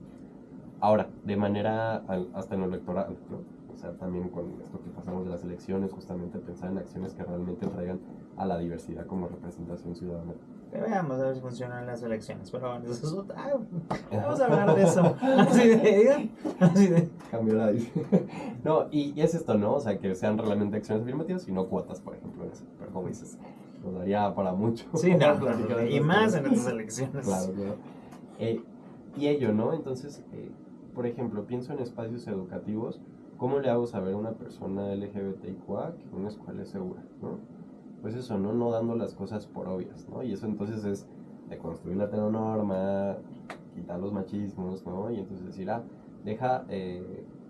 Ahora, de manera hasta en lo electoral, ¿no? O sea, también con esto que pasamos de las elecciones, justamente pensar en acciones que realmente traigan a la diversidad como representación ciudadana. Que veamos a ver si funcionan las elecciones, pero bueno, eso es otra. Vamos a hablar de eso. Así de. Cambió la No, y es esto, ¿no? O sea, que sean realmente acciones afirmativas y no cuotas, por ejemplo, en eso. Pero como dices, nos daría para mucho. Sí, no, y más en estas elecciones. Claro, claro. Y ello, ¿no? Entonces, por ejemplo, pienso en espacios educativos. ¿Cómo le hago saber a una persona LGBTIQA que una escuela es segura, ¿no? Pues eso, ¿no? No dando las cosas por obvias, ¿no? Y eso entonces es de construir la heteronorma, quitar los machismos, ¿no? Y entonces decir, deja,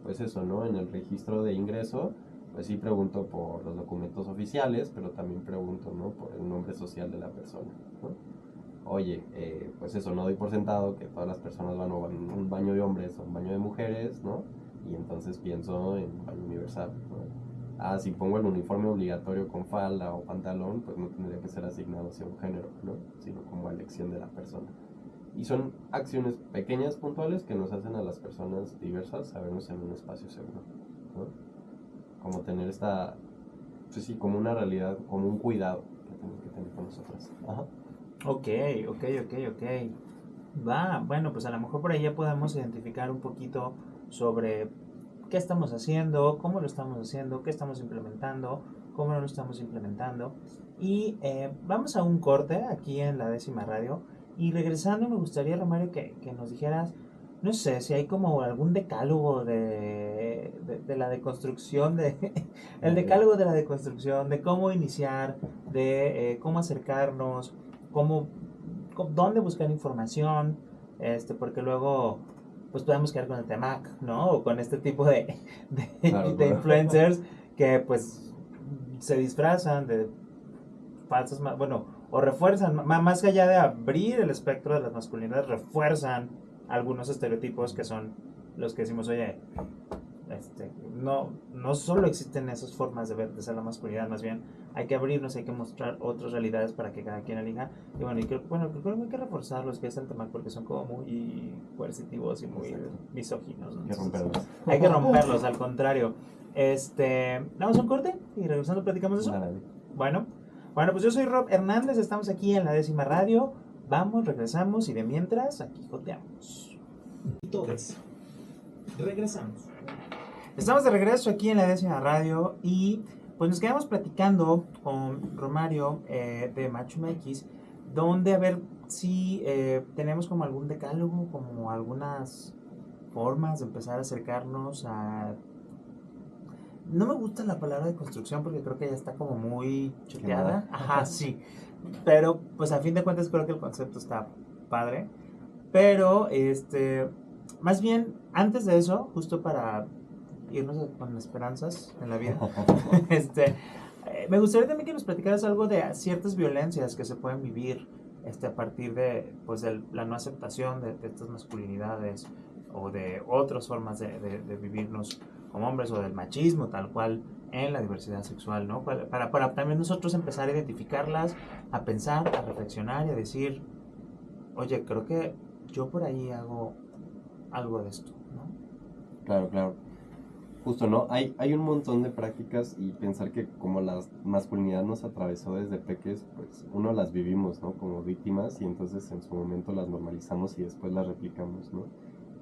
pues eso, ¿no? En el registro de ingreso, pues sí pregunto por los documentos oficiales, pero también pregunto, ¿no? Por el nombre social de la persona, ¿no? Oye, pues eso, no doy por sentado que todas las personas van a un baño de hombres o un baño de mujeres, ¿no? Y entonces pienso en baño universal, ¿no? Si pongo el uniforme obligatorio con falda o pantalón, pues no tendría que ser asignado hacia un género, ¿no? Sino como elección de la persona. Y son acciones pequeñas, puntuales, que nos hacen a las personas diversas sabernos en un espacio seguro, ¿no? Como tener esta, pues sí, como una realidad, como un cuidado que tenemos que tener con nosotras. Ajá. Ok. Va, bueno, pues a lo mejor por ahí ya podemos identificar un poquito sobre qué estamos haciendo, cómo lo estamos haciendo, qué estamos implementando, cómo no lo estamos implementando. Y vamos a un corte aquí en la décima radio. Y regresando, me gustaría, Romario, que nos dijeras, no sé, si hay como algún decálogo de la deconstrucción, el decálogo de la deconstrucción, de cómo iniciar, de cómo acercarnos, cómo, dónde buscar información, porque luego pues podemos quedar con el temac, ¿no? O con este tipo Claro, de claro. influencers que pues se disfrazan de falsas, bueno, o refuerzan, más que allá de abrir el espectro de las masculinidades, refuerzan algunos estereotipos que son los que decimos, oye, no solo existen esas formas de ver, de ser la masculinidad, más bien hay que abrirnos, hay que mostrar otras realidades para que cada quien elija. Y bueno, creo que hay que reforzarlos, que es el tema, porque son como muy coercitivos y muy misóginos, ¿no? Hay que romperlos. Hay que romperlos, al contrario. Damos un corte y regresando platicamos de eso. Dale. Bueno, pues yo soy Rob Hernández, estamos aquí en la décima radio. Vamos, regresamos y de mientras, aquí joteamos. Y todos, regresamos. Estamos de regreso aquí en la décima radio y pues nos quedamos platicando con Romario de Macho MX, donde a ver si tenemos como algún decálogo, como algunas formas de empezar a acercarnos a... No me gusta la palabra de construcción porque creo que ya está como muy choteada. Ajá, sí. Pero pues a fin de cuentas creo que el concepto está padre. Pero más bien antes de eso, justo para irnos con esperanzas en la vida, me gustaría también que nos platicaras algo de ciertas violencias que se pueden vivir a partir de, pues, de la no aceptación de estas masculinidades o de otras formas de vivirnos como hombres o del machismo tal cual en la diversidad sexual, ¿no? Para también nosotros empezar a identificarlas, a pensar, a reflexionar y a decir, oye, creo que yo por ahí hago algo de esto, ¿no? Claro, claro. Justo, ¿no? Hay un montón de prácticas y pensar que como la masculinidad nos atravesó desde peques, pues uno las vivimos, ¿no? Como víctimas y entonces en su momento las normalizamos y después las replicamos, ¿no?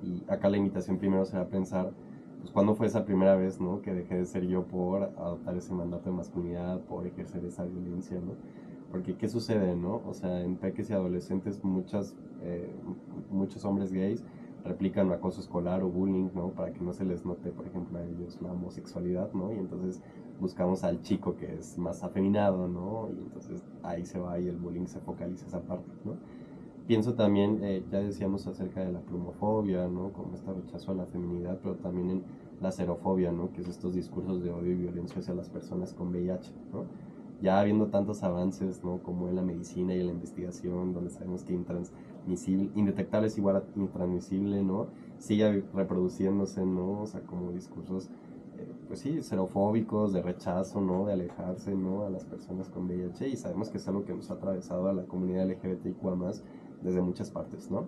Y acá la invitación primero será pensar, pues cuándo fue esa primera vez, ¿no? Que dejé de ser yo por adoptar ese mandato de masculinidad, por ejercer esa violencia, ¿no? Porque ¿qué sucede, no? O sea, en peques y adolescentes muchos hombres gays replican acoso escolar o bullying, ¿no? Para que no se les note, por ejemplo, a ellos la homosexualidad, ¿no? Y entonces buscamos al chico que es más afeminado, ¿no? Y entonces ahí se va y el bullying se focaliza esa parte, ¿no? Pienso también, ya decíamos acerca de la plumofobia, ¿no? Como este rechazo a la feminidad, pero también en la xerofobia, ¿no? Que es estos discursos de odio y violencia hacia las personas con VIH, ¿no? Ya habiendo tantos avances, ¿no? Como en la medicina y en la investigación, donde sabemos que indetectable es igual a intransmisible, ¿no? Sigue reproduciéndose, ¿no? O sea, como discursos, pues sí, xerofóbicos, de rechazo, ¿no? De alejarse, ¿no? A las personas con VIH, y sabemos que es algo que nos ha atravesado a la comunidad LGBTIQ+, desde muchas partes, ¿no?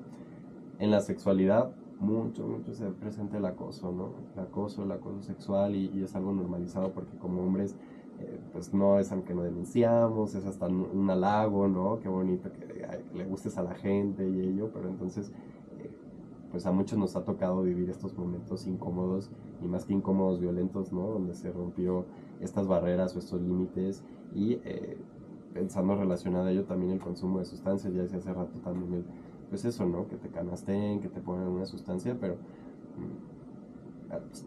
En la sexualidad, mucho se presenta el acoso, ¿no? El acoso sexual, y es algo normalizado porque como hombres, pues no es aunque no denunciamos, es hasta un halago, ¿no? Qué bonito que le gustes a la gente y ello, pero entonces, pues a muchos nos ha tocado vivir estos momentos incómodos, y más que incómodos, violentos, ¿no? Donde se rompió estas barreras o estos límites, y pensando relacionado a ello también el consumo de sustancias. Ya decía hace rato también pues eso, ¿no? Que te canasten, que te pongan una sustancia, pero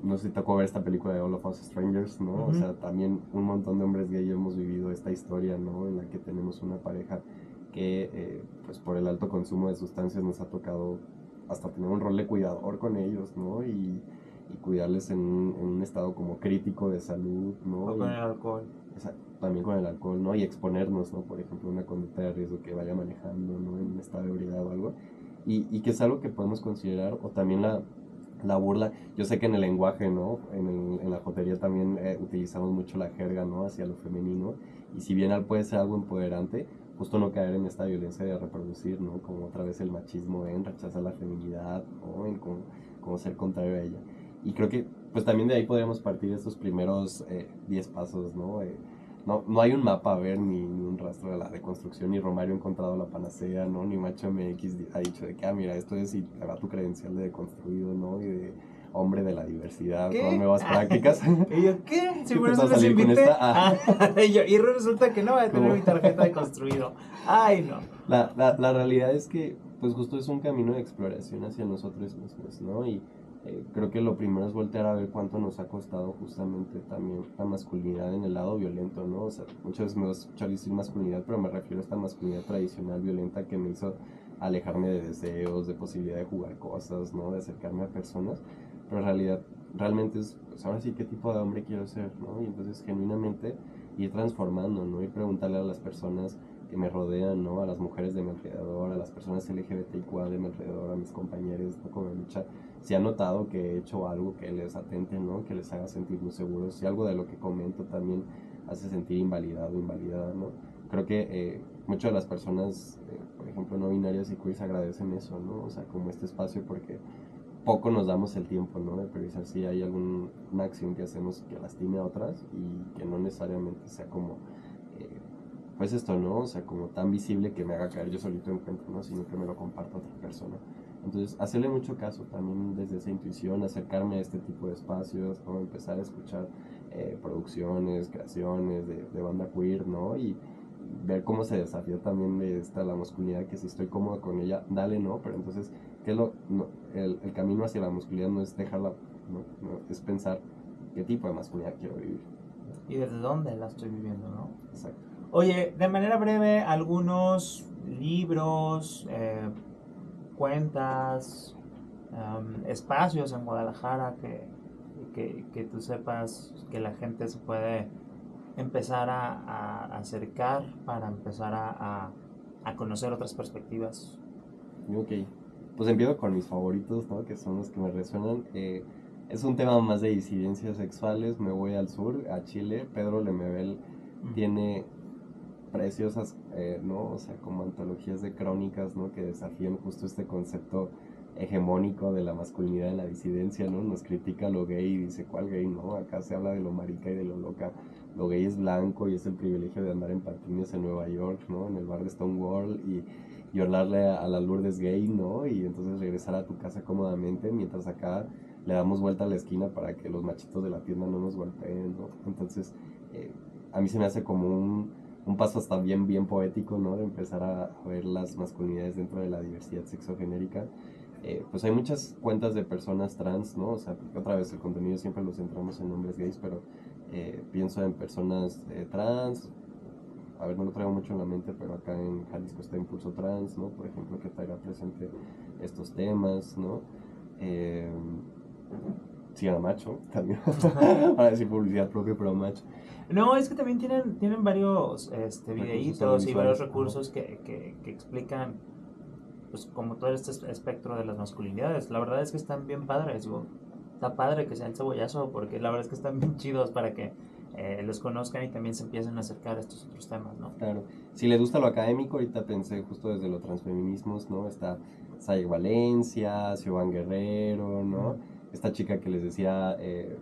no sé si te tocó ver esta película de All of Us Strangers, ¿no? Uh-huh. O sea, también un montón de hombres gay hemos vivido esta historia, ¿no? En la que tenemos una pareja que, pues por el alto consumo de sustancias nos ha tocado hasta tener un rol de cuidador con ellos, ¿no? Y cuidarles en un estado como crítico de salud, ¿no? O con el alcohol. También con el alcohol, ¿no? Y exponernos, ¿no? Por ejemplo, una conducta de riesgo, que vaya manejando, ¿no? En un estado de ebriedad o algo. Y que es algo que podemos considerar, o también la burla. Yo sé que en el lenguaje, ¿no? En la jotería también utilizamos mucho la jerga, ¿no? Hacia lo femenino. Y si bien puede ser algo empoderante, justo no caer en esta violencia de reproducir, ¿no? Como otra vez el machismo en rechazar la feminidad, ¿no? En como ser contrario a ella. Y creo que, pues también de ahí podríamos partir estos primeros 10 pasos, ¿no? No hay un mapa a ver, ni un rastro de la deconstrucción, ni Romario ha encontrado la panacea, ¿no? Ni Macho MX ha dicho de que, mira, esto es y te va tu credencial de deconstruido, ¿no? Y de hombre de la diversidad, con ¿Qué? nuevas prácticas. ¿Y yo qué? Si Yo por eso pensaba les salir con invité. esta. Y resulta que no voy a tener Como- mi tarjeta de construido. Ay, no. la realidad es que, pues justo es un camino de exploración hacia nosotros mismos, ¿no? Y creo que lo primero es voltear a ver cuánto nos ha costado justamente también la masculinidad en el lado violento, ¿no? O sea, muchas veces me vas a escuchar decir masculinidad, pero me refiero a esta masculinidad tradicional violenta que me hizo alejarme de deseos, de posibilidad de jugar cosas, ¿no? De acercarme a personas, pero en realidad, realmente es, pues ahora sí, qué tipo de hombre quiero ser, ¿no? Y entonces, genuinamente, ir transformando, ¿no? Y preguntarle a las personas que me rodean, ¿no? A las mujeres de mi alrededor, a las personas LGBTIQA de mi alrededor, a mis compañeros, ¿no? Con la lucha, si han notado que he hecho algo que les atente, ¿no? Que les haga sentir muy seguros, si algo de lo que comento también hace sentir invalidado o invalidada, ¿no? Creo que muchas de las personas, por ejemplo, no binarias y queers agradecen eso, ¿no? O sea, como este espacio porque poco nos damos el tiempo, ¿no? De priorizar si hay alguna acción que hacemos que lastime a otras y que no necesariamente sea como pues esto, ¿no? O sea, como tan visible que me haga caer yo solito en cuenta, ¿no? Sino que me lo comparta a otra persona. Entonces, hacerle mucho caso también desde esa intuición, acercarme a este tipo de espacios, ¿no? Empezar a escuchar producciones, creaciones de banda queer, ¿no? Y ver cómo se desafía también de esta la masculinidad, que si estoy cómodo con ella, dale, ¿no? Pero entonces, ¿qué es lo, no, el camino hacia la masculinidad no es dejarla, ¿no? Es pensar qué tipo de masculinidad quiero vivir. ¿Y desde dónde la estoy viviendo, no? Exacto. Oye, de manera breve, algunos libros, cuentas, espacios en Guadalajara que tú sepas que la gente se puede empezar a acercar para empezar a conocer otras perspectivas. Ok, pues empiezo con mis favoritos, ¿no? Que son los que me resuenan. Es un tema más de disidencias sexuales. Me voy al sur, a Chile. Pedro Lemebel tiene preciosas, ¿no? O sea, como antologías de crónicas, ¿no? Que desafían justo este concepto hegemónico de la masculinidad en la disidencia, ¿no? Nos critica lo gay y dice, ¿cuál gay, no? Acá se habla de lo marica y de lo loca. Lo gay es blanco y es el privilegio de andar en patines en Nueva York, ¿no? En el bar de Stonewall y hablarle a la Lourdes gay, ¿no? Y entonces regresar a tu casa cómodamente, mientras acá le damos vuelta a la esquina para que los machitos de la tienda no nos golpeen, ¿no? Entonces, a mí se me hace como un paso hasta bien poético, ¿no? De empezar a ver las masculinidades dentro de la diversidad sexogenérica. Pues hay muchas cuentas de personas trans, ¿no? O sea, otra vez el contenido siempre lo centramos en hombres gays, pero pienso en personas trans. A ver, no lo traigo mucho en la mente, pero acá en Jalisco está Impulso Trans, ¿no? Por ejemplo, que traiga presente estos temas, ¿no? Eh, sí, a Macho también. Ahora decir publicidad propia, pero Macho. No, es que también tienen varios videitos y varios audiovisuales. recursos que explican pues como todo este espectro de las masculinidades. La verdad es que están bien padres, digo, está padre que sea el cebollazo porque la verdad es que están bien chidos para que los conozcan y también se empiecen a acercar a estos otros temas, ¿no? Claro. Si les gusta lo académico, ahorita pensé justo desde los transfeminismos, ¿no? Está Saye Valencia, Siobhan Guerrero, ¿no? Esta chica que les decía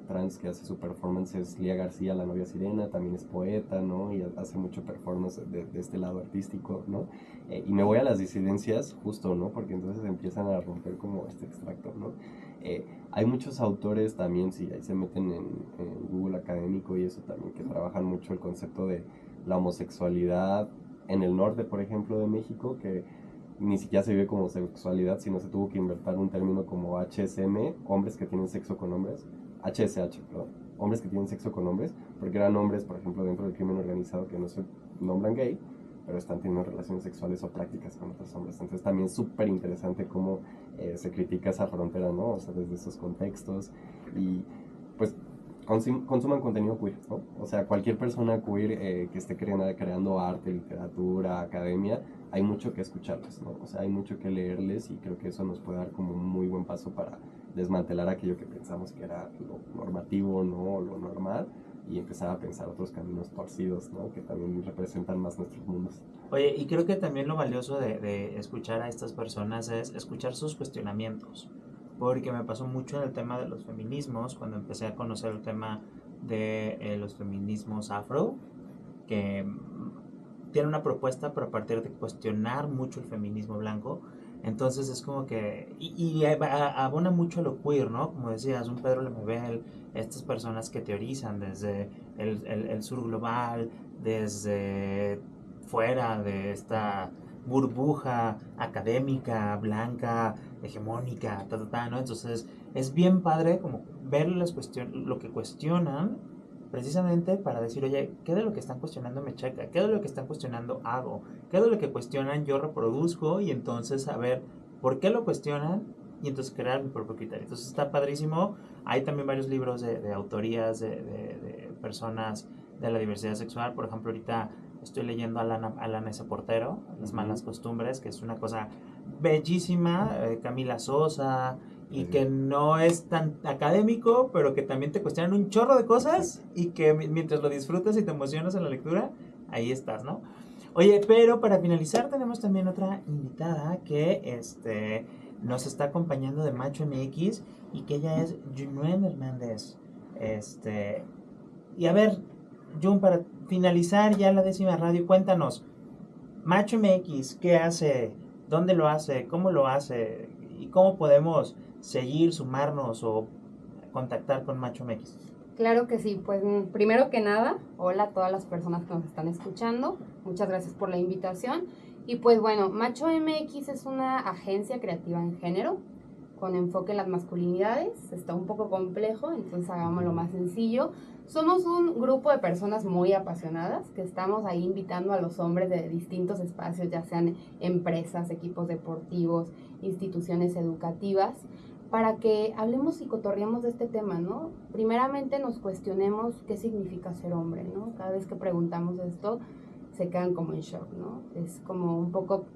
trans que hace su performance es Lía García, la novia sirena, también es poeta, ¿no? Y hace mucho performance de este lado artístico, ¿no? Y me voy a las disidencias justo, ¿no? Porque entonces empiezan a romper como este extracto, ¿no? Hay muchos autores también, si ahí se meten en Google académico y eso también, que trabajan mucho el concepto de la homosexualidad en el norte, por ejemplo, de México, que ni siquiera se vive como sexualidad, sino se tuvo que inventar un término como HSM, hombres que tienen sexo con hombres, HSH, perdón, hombres que tienen sexo con hombres, porque eran hombres, por ejemplo, dentro del crimen organizado que no se nombran gay, pero están teniendo relaciones sexuales o prácticas con otros hombres. Entonces también súper interesante cómo se critica esa frontera, ¿no? O sea, desde esos contextos y pues consuman contenido queer, ¿no? O sea, cualquier persona queer que esté creando arte, literatura, academia, hay mucho que escucharles, ¿no? O sea, hay mucho que leerles y creo que eso nos puede dar como un muy buen paso para desmantelar aquello que pensamos que era lo normativo, ¿no? Lo normal, y empezar a pensar otros caminos torcidos, ¿no? Que también representan más nuestros mundos. Oye, y creo que también lo valioso de escuchar a estas personas es escuchar sus cuestionamientos, porque me pasó mucho en el tema de los feminismos, cuando empecé a conocer el tema de los feminismos afro, que tiene una propuesta, pero a partir de cuestionar mucho el feminismo blanco. Entonces es como que, y abona mucho a lo queer, ¿no? Como decías, un Pedro Lemebel, estas personas que teorizan desde el sur global, desde fuera de esta burbuja académica, blanca, hegemónica, ¿no? Entonces es bien padre como ver lo que cuestionan precisamente para decir, oye, ¿qué de lo que están cuestionando me checa? ¿Qué de lo que están cuestionando hago? ¿Qué de lo que cuestionan yo reproduzco? Y entonces saber por qué lo cuestionan y entonces crear mi propio criterio. Entonces está padrísimo. Hay también varios libros de autorías de personas de la diversidad sexual. Por ejemplo, ahorita estoy leyendo a Lana S. Portero, Las malas costumbres, que es una cosa bellísima. Camila Sosa, y que no es tan académico, pero que también te cuestionan un chorro de cosas y que mientras lo disfrutas y te emocionas en la lectura, ahí estás, ¿no? Oye, pero para finalizar tenemos también otra invitada que nos está acompañando de Macho MX y que ella es Junuen Hernández. Y a ver, Jun, para finalizar ya la 10ª radio, cuéntanos, Macho MX, ¿qué hace? ¿Dónde lo hace? ¿Cómo lo hace? ¿Y cómo podemos seguir, sumarnos o contactar con Macho MX? Claro que sí, pues primero que nada, hola a todas las personas que nos están escuchando, muchas gracias por la invitación. Y pues bueno, Macho MX es una agencia creativa en género, con enfoque en las masculinidades, está un poco complejo, entonces hagámoslo más sencillo. Somos un grupo de personas muy apasionadas que estamos ahí invitando a los hombres de distintos espacios, ya sean empresas, equipos deportivos, instituciones educativas, para que hablemos y cotorreemos de este tema, ¿no? Primeramente nos cuestionemos qué significa ser hombre, ¿no? Cada vez que preguntamos esto, se quedan como en shock, ¿no? Es como un poco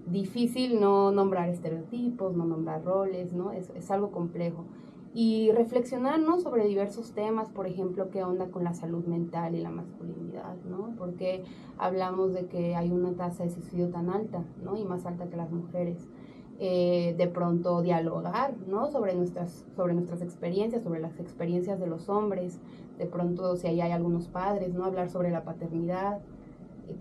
difícil no nombrar estereotipos, no nombrar roles, ¿no? Es algo complejo. Y reflexionar, ¿no? Sobre diversos temas, por ejemplo, qué onda con la salud mental y la masculinidad, ¿no? Porque hablamos de que hay una tasa de suicidio tan alta, ¿no? Y más alta que las mujeres. De pronto dialogar, ¿no? Sobre nuestras experiencias, sobre las experiencias de los hombres, de pronto si ahí hay algunos padres, ¿no? Hablar sobre la paternidad,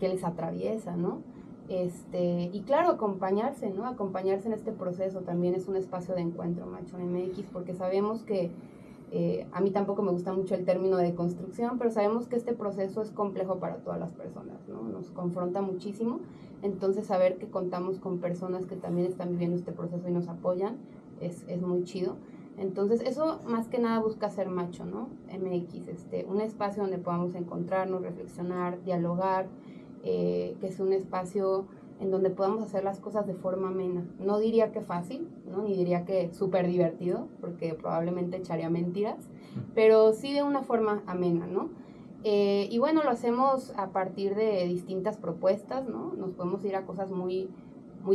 qué les atraviesa, ¿no? Y claro, acompañarse, ¿no? Acompañarse en este proceso también es un espacio de encuentro, Macho MX, porque sabemos que a mí tampoco me gusta mucho el término de construcción, pero sabemos que este proceso es complejo para todas las personas, ¿no? Nos confronta muchísimo, entonces saber que contamos con personas que también están viviendo este proceso y nos apoyan es muy chido. Entonces eso más que nada busca ser Macho, ¿no? MX, un espacio donde podamos encontrarnos, reflexionar, dialogar, que es un espacio en donde podamos hacer las cosas de forma amena. No diría que fácil, ¿no? Ni diría que súper divertido, porque probablemente echaría mentiras, pero sí de una forma amena, ¿no? Y bueno, lo hacemos a partir de distintas propuestas, ¿no? Nos podemos ir a cosas muy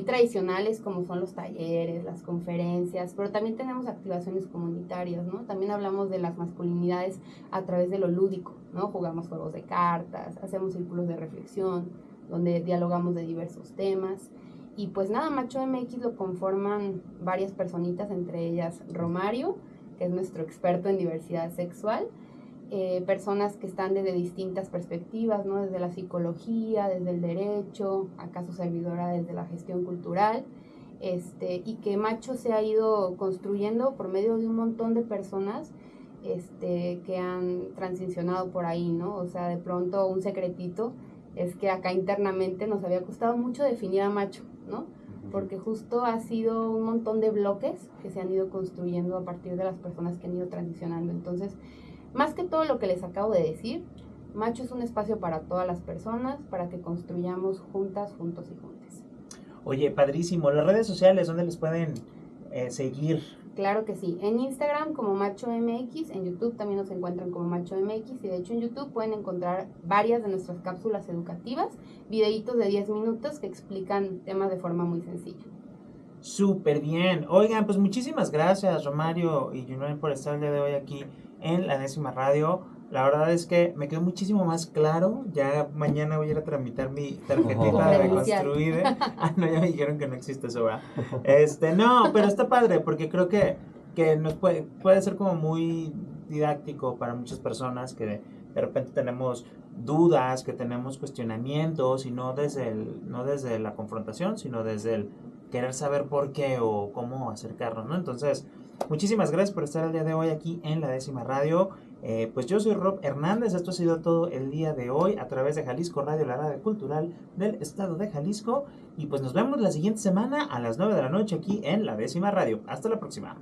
tradicionales como son los talleres, las conferencias, pero también tenemos activaciones comunitarias, ¿no? También hablamos de las masculinidades a través de lo lúdico, ¿no? Jugamos juegos de cartas, hacemos círculos de reflexión, donde dialogamos de diversos temas. Y pues nada, Macho MX lo conforman varias personitas, entre ellas Romario, que es nuestro experto en diversidad sexual, personas que están desde distintas perspectivas, ¿no? Desde la psicología, desde el derecho, acá su servidora desde la gestión cultural, y que Macho se ha ido construyendo por medio de un montón de personas que han transicionado por ahí, ¿no? O sea, de pronto un secretito es que acá internamente nos había costado mucho definir a Macho, ¿no? Porque justo ha sido un montón de bloques que se han ido construyendo a partir de las personas que han ido transicionando. Entonces, más que todo lo que les acabo de decir, Macho es un espacio para todas las personas, para que construyamos juntas, juntos y juntas. Oye, padrísimo. ¿Las redes sociales dónde les pueden seguir? Claro que sí. En Instagram como Macho MX, en YouTube también nos encuentran como Macho MX, y de hecho en YouTube pueden encontrar varias de nuestras cápsulas educativas, videitos de 10 minutos que explican temas de forma muy sencilla. súper bien. Oigan, pues muchísimas gracias, Romario y Junuen, por estar el día de hoy aquí en la décima radio. La verdad es que me quedó muchísimo más claro. Ya mañana voy a ir a tramitar mi tarjetita de Credencial. Reconstruide. Ah, no, ya me dijeron que no existe eso, ¿verdad? No, pero está padre porque creo que nos puede ser como muy didáctico para muchas personas que de repente tenemos dudas, que tenemos cuestionamientos y no desde la confrontación, sino desde el querer saber por qué o cómo acercarnos, ¿no? Entonces, muchísimas gracias por estar el día de hoy aquí en la décima radio. Pues yo soy Rob Hernández, esto ha sido todo el día de hoy a través de Jalisco Radio, la radio cultural del estado de Jalisco. Y pues nos vemos la siguiente semana a las 9 de la noche aquí en la décima radio. Hasta la próxima.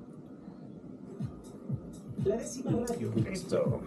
La décima radio. Listo.